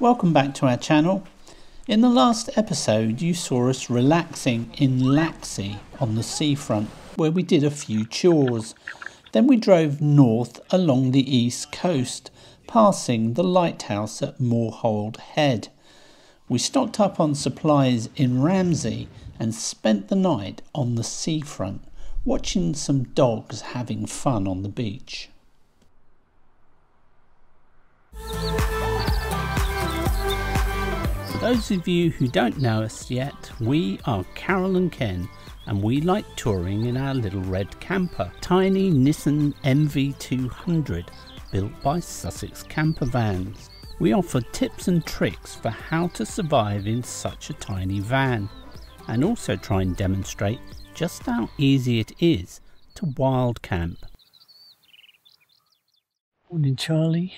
Welcome back to our channel. In the last episode you saw us relaxing in Laxey on the seafront, where we did a few chores. Then we drove north along the east coast, passing the lighthouse at Mooragh Head. We stocked up on supplies in Ramsey and spent the night on the seafront, watching some dogs having fun on the beach. For those of you who don't know us yet, we are Carol and Ken, and we like touring in our little red camper, tiny Nissan MV200 built by Sussex Campervans. We offer tips and tricks for how to survive in such a tiny van, and also try and demonstrate just how easy it is to wild camp. Morning, Charlie.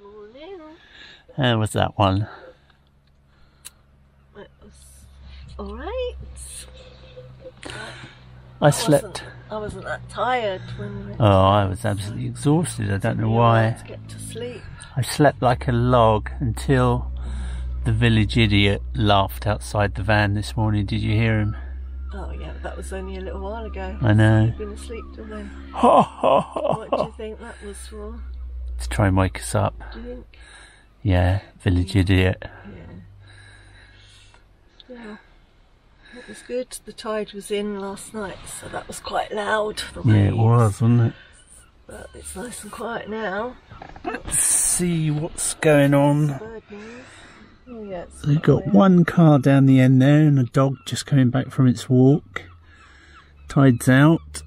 Morning. How was that one? It was alright. I slept. I wasn't that tired when we... Oh, I was absolutely exhausted. I don't know why. To get to sleep. I slept like a log until the village idiot laughed outside the van this morning. Did you hear him? Oh yeah, that was only a little while ago. I know. You've been asleep till then. What do you think that was for? To try and wake us up. Do you think? Yeah, village idiot. Yeah. It was good. The tide was in last night, so that was quite loud. Yeah, it was, wasn't it? But it's nice and quiet now. Let's see what's going on. Bird noise. Oh yeah. So we've got one car down the end there and a dog just coming back from its walk. Tide's out.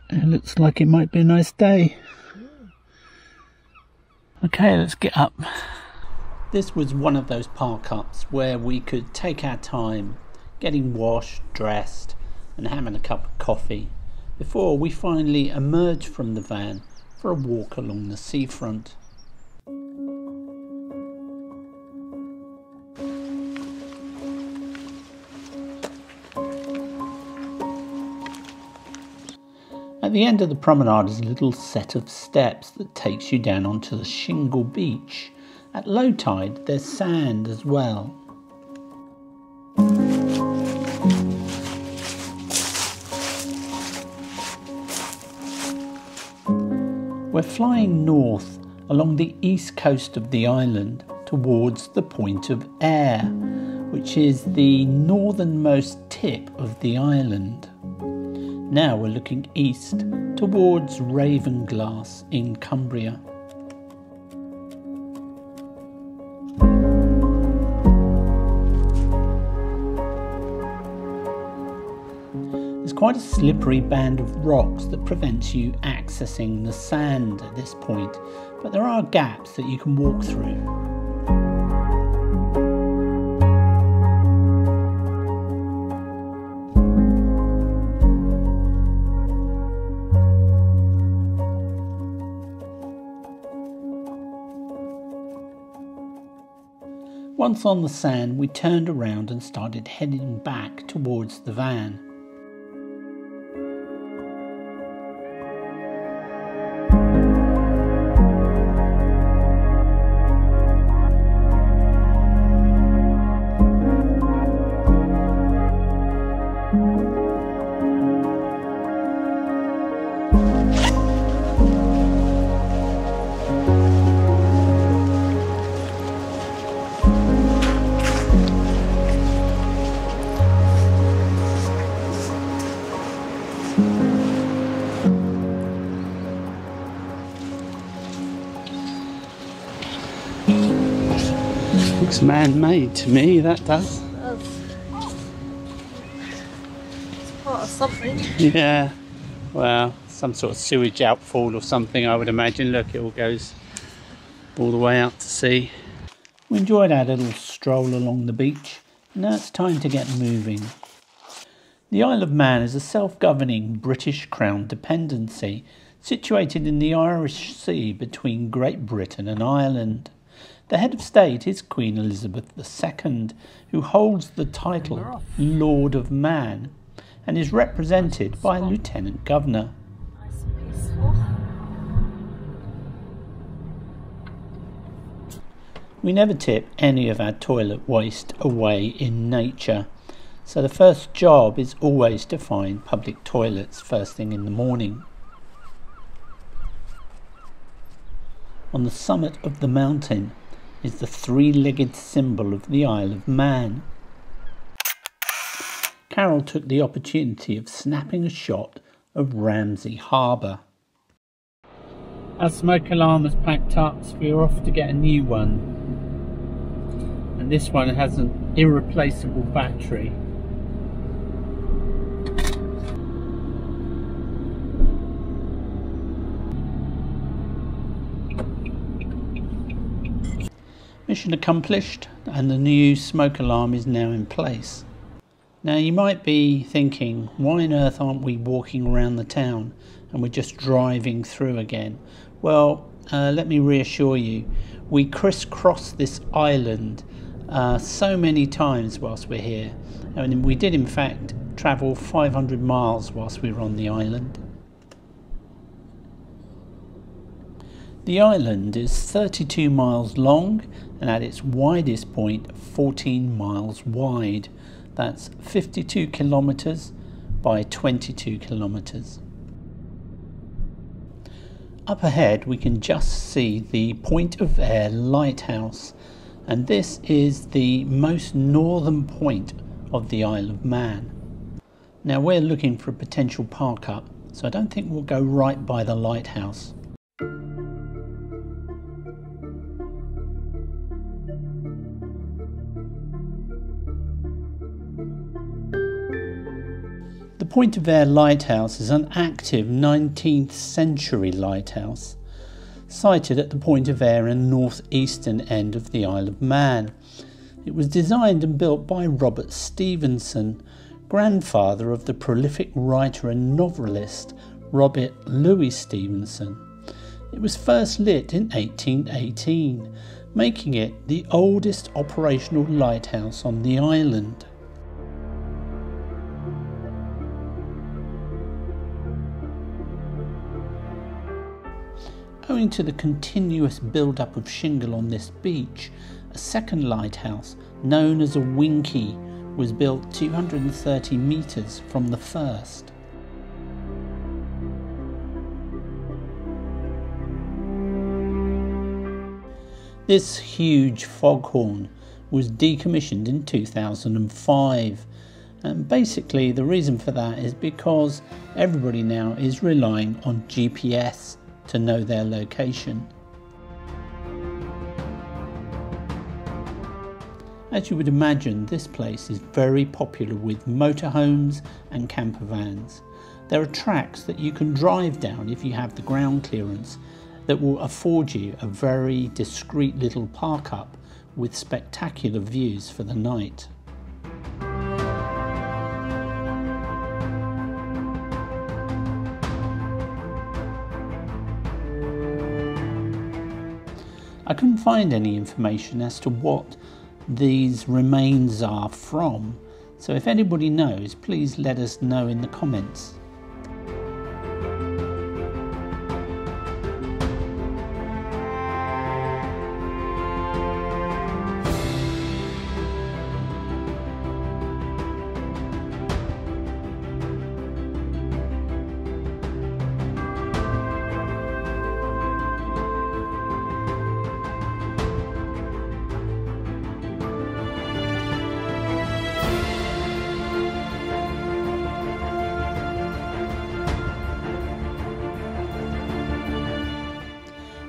It looks like it might be a nice day. Okay, let's get up. This was one of those park-ups where we could take our time getting washed, dressed and having a cup of coffee before we finally emerged from the van for a walk along the seafront. At the end of the promenade is a little set of steps that takes you down onto the shingle beach. At low tide there's sand as well. We're flying north along the east coast of the island towards the point of Ayre, which is the northernmost tip of the island. Now we're looking east towards Ravenglass in Cumbria. There's quite a slippery band of rocks that prevents you accessing the sand at this point, but there are gaps that you can walk through. Once on the sand, we turned around and started heading back towards the van. Looks man-made to me, that does. It's part of something. Yeah, well, some sort of sewage outfall or something, I would imagine. Look, it all goes all the way out to sea. We enjoyed our little stroll along the beach. Now it's time to get moving. The Isle of Man is a self-governing British Crown dependency situated in the Irish Sea between Great Britain and Ireland. The head of state is Queen Elizabeth II, who holds the title Lord of Man and is represented by a Lieutenant Governor. Nice and peaceful. We never tip any of our toilet waste away in nature, so the first job is always to find public toilets first thing in the morning. On the summit of the mountain is the three-legged symbol of the Isle of Man. Carol took the opportunity of snapping a shot of Ramsey Harbour. Our smoke alarm is packed up, so we're off to get a new one. And this one has an irreplaceable battery. Mission accomplished, and the new smoke alarm is now in place. Now you might be thinking, why on earth aren't we walking around the town and we're just driving through again? Well, let me reassure you, we crisscross this island so many times whilst we're here. And we did in fact travel 500 miles whilst we were on the island. The island is 32 miles long and at its widest point 14 miles wide. That's 52 kilometres by 22 kilometres. Up ahead we can just see the Point of Ayre lighthouse, and this is the most northern point of the Isle of Man. Now we're looking for a potential park up, so I don't think we'll go right by the lighthouse. The Point of Ayre lighthouse is an active 19th century lighthouse, sited at the Point of Ayre and northeastern end of the Isle of Man. It was designed and built by Robert Stevenson, grandfather of the prolific writer and novelist Robert Louis Stevenson. It was first lit in 1818, making it the oldest operational lighthouse on the island. Owing to the continuous build-up of shingle on this beach, a second lighthouse, known as a Winkie, was built 230 metres from the first. This huge foghorn was decommissioned in 2005, and basically the reason for that is because everybody now is relying on GPS to know their location. As you would imagine, this place is very popular with motorhomes and camper vans. There are tracks that you can drive down if you have the ground clearance that will afford you a very discreet little park up with spectacular views for the night. I couldn't find any information as to what these remains are from, so if anybody knows, please let us know in the comments.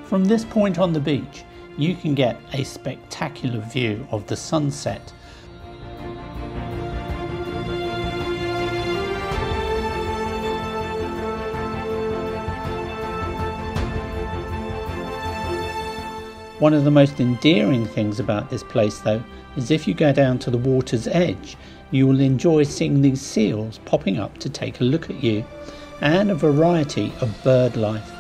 From this point on the beach, you can get a spectacular view of the sunset. One of the most endearing things about this place though is if you go down to the water's edge, you will enjoy seeing these seals popping up to take a look at you, and a variety of bird life.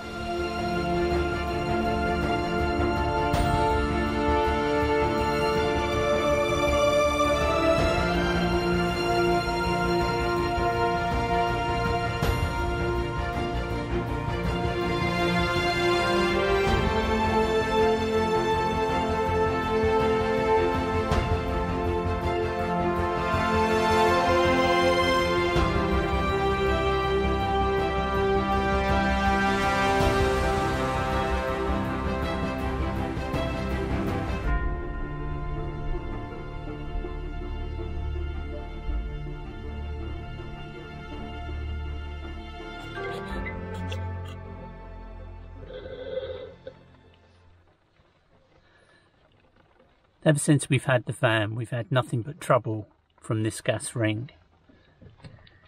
Ever since we've had the van, we've had nothing but trouble from this gas ring.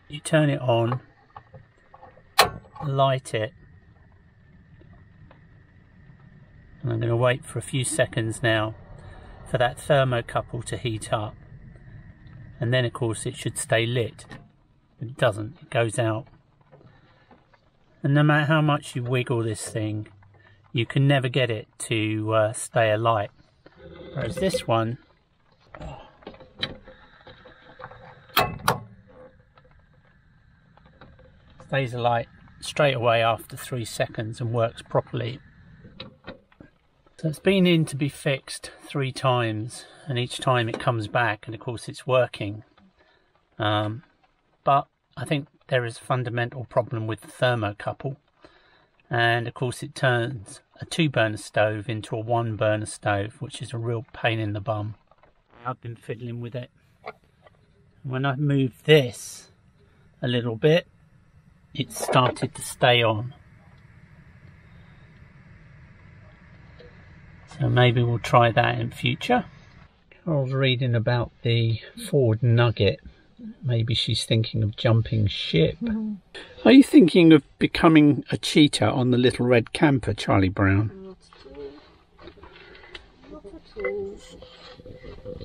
You turn it on, light it, and I'm going to wait for a few seconds now for that thermocouple to heat up, and then of course it should stay lit, but it doesn't, it goes out. And no matter how much you wiggle this thing, you can never get it to stay alight. Whereas this one, stays alight straight away after 3 seconds and works properly. So it's been in to be fixed 3 times, and each time it comes back and of course it's working. But I think there is a fundamental problem with the thermocouple, and of course it turns a 2-burner stove into a 1-burner stove, which is a real pain in the bum. I've been fiddling with it. When I moved this a little bit, it started to stay on. So maybe we'll try that in future. Carol's reading about the Ford Nugget. Maybe she's thinking of jumping ship. Are you thinking of becoming a cheetah on the little red camper, Charlie Brown? Not at all.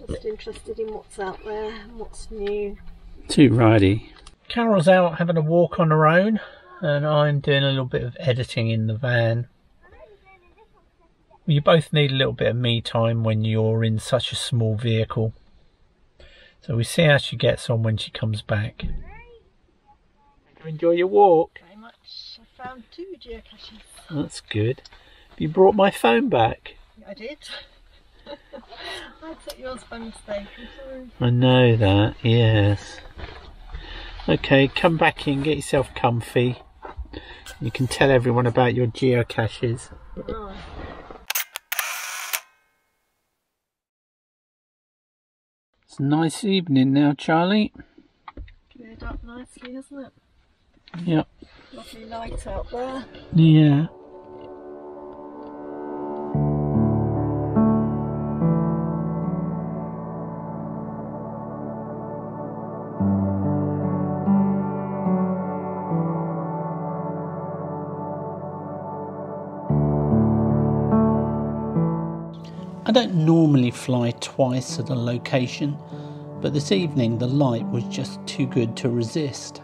Just interested in what's out there and what's new. Too righty. Carol's out having a walk on her own, and I'm doing a little bit of editing in the van. You both need a little bit of me time when you're in such a small vehicle. So we see how she gets on when she comes back. Enjoy your walk. Very much. I found 2 geocaches. That's good. Have you brought my phone back? I did. I took yours by mistake. I'm sorry. I know that, yes. Okay, come back in, get yourself comfy. You can tell everyone about your geocaches. Oh. It's a nice evening now, Charlie. Cleared up nicely, hasn't it? Yep. Lovely light out there. Yeah. I don't normally fly twice at a location, but this evening the light was just too good to resist.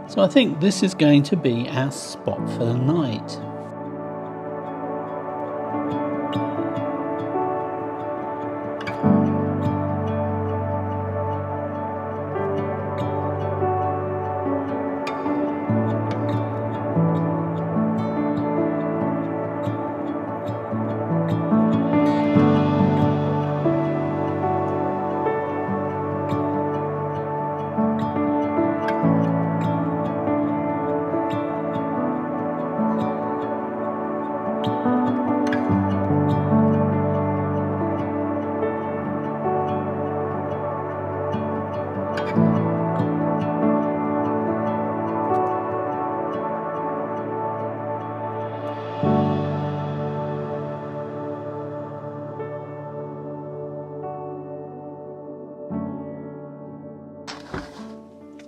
So I think this is going to be our spot for the night.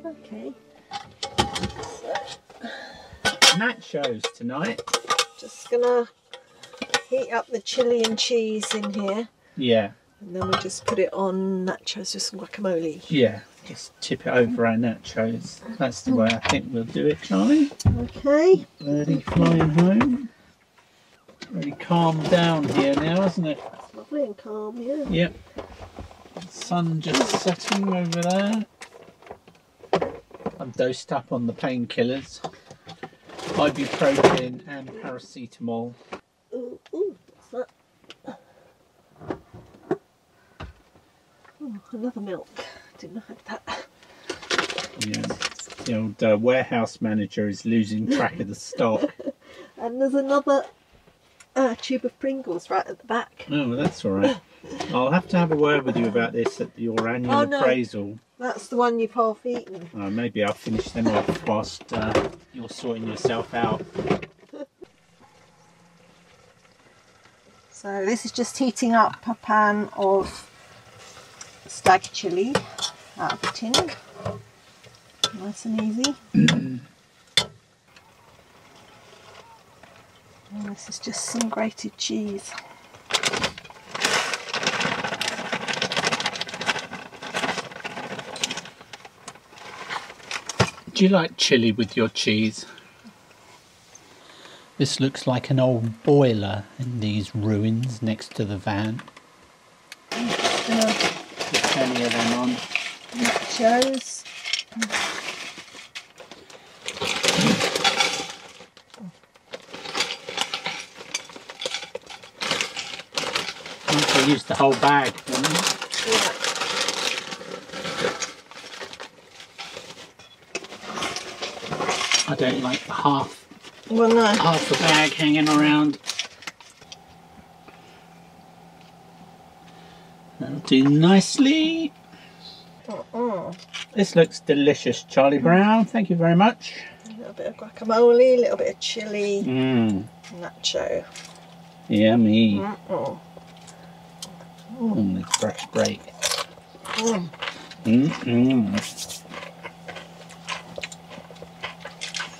Okay. Nachos tonight. Just gonna heat up the chili and cheese in here. Yeah. And then we just put it on nachos with some guacamole. Yeah. Just tip it over our nachos. That's the way I think we'll do it, Charlie. Okay. Birdie flying home. Really calmed down here now, isn't it? It's lovely and calm here. Yep. Sun just setting over there. I'm dosed up on the painkillers, ibuprofen and paracetamol. Ooh, what's that? Oh, another milk. Didn't have that. Yeah, the old warehouse manager is losing track of the stock. And there's another tube of Pringles right at the back. Oh, well, that's all right. I'll have to have a word with you about this at your annual appraisal. That's the one you've half eaten. Maybe I'll finish them off whilst you're sorting yourself out. So this is just heating up a pan of stag chilli out of a tin. Nice and easy. And this is just some grated cheese. Do you like chili with your cheese? This looks like an old boiler in these ruins next to the van. I'm just going to Put plenty of them on. nachos. I used the whole bag, didn't you? Yeah. I don't like the half a bag hanging around. That'll do nicely. This looks delicious, Charlie Brown. Thank you very much. A little bit of guacamole, a little bit of chili, nacho. Yummy. That's great.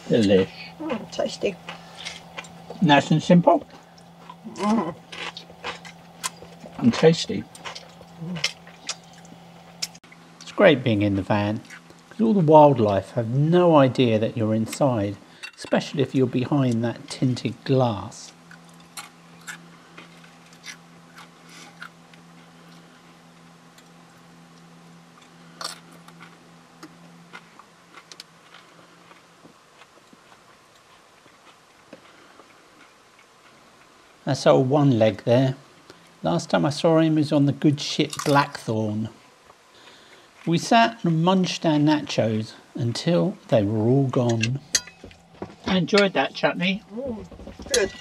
Delish. Tasty. Nice and simple. And tasty. It's great being in the van because all the wildlife have no idea that you're inside, especially if you're behind that tinted glass. That's old one leg there. Last time I saw him was on the good ship Blackthorn. We sat and munched our nachos until they were all gone. I enjoyed that chutney. Good.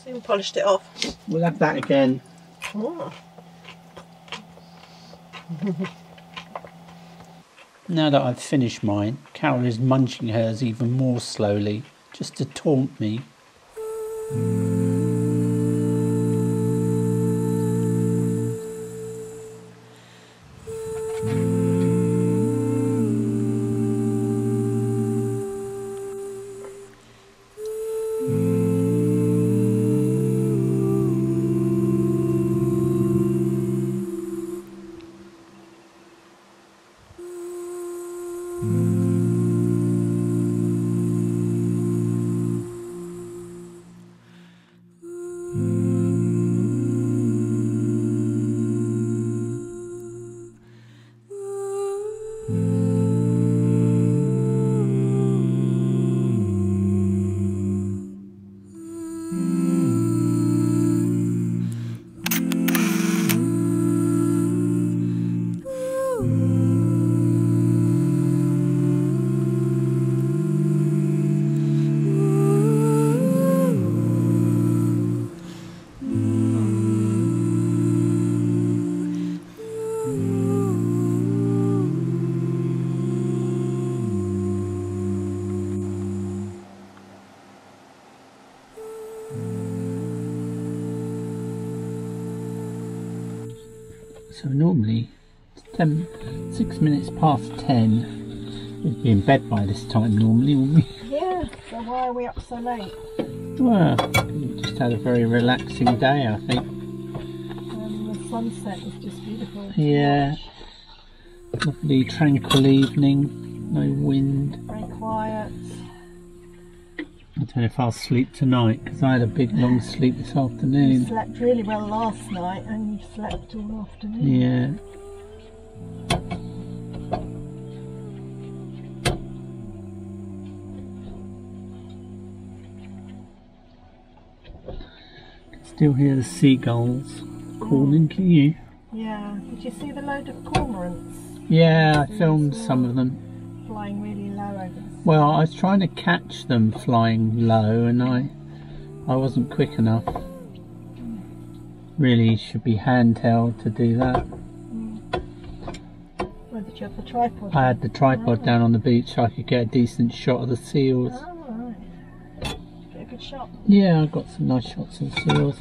Soon polished it off. We'll have that again. Now that I've finished mine, Carol is munching hers even more slowly, just to taunt me. So normally it's 6 minutes past 10. We'd be in bed by this time normally, wouldn't we? Yeah, so why are we up so late? Well, we just had a very relaxing day, I think. And the sunset was just beautiful. Yeah. Lovely tranquil evening, no wind. Very quiet. I don't know if I'll sleep tonight because I had a big long sleep this afternoon. You slept really well last night and you slept all afternoon. Yeah. Still hear the seagulls calling to you. Yeah, did you see the load of cormorants? Yeah, I filmed some of them. Flying really low over the sea. Well, I was trying to catch them flying low and I wasn't quick enough. Really should be handheld to do that. Where did you have the tripod? I had the tripod down on the beach so I could get a decent shot of the seals. Oh, right. Get a good shot. Yeah, I got some nice shots of the seals.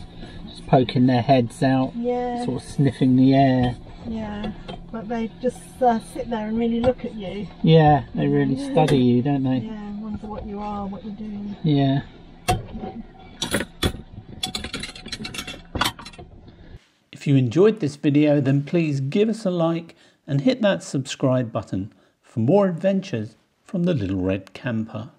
Just poking their heads out, Yeah. sort of sniffing the air. Yeah, but they just sit there and really look at you. Yeah, they really study you, don't they? Yeah, wonder what you are, what you're doing. Yeah. If you enjoyed this video, then please give us a like and hit that subscribe button for more adventures from the Little Red Camper.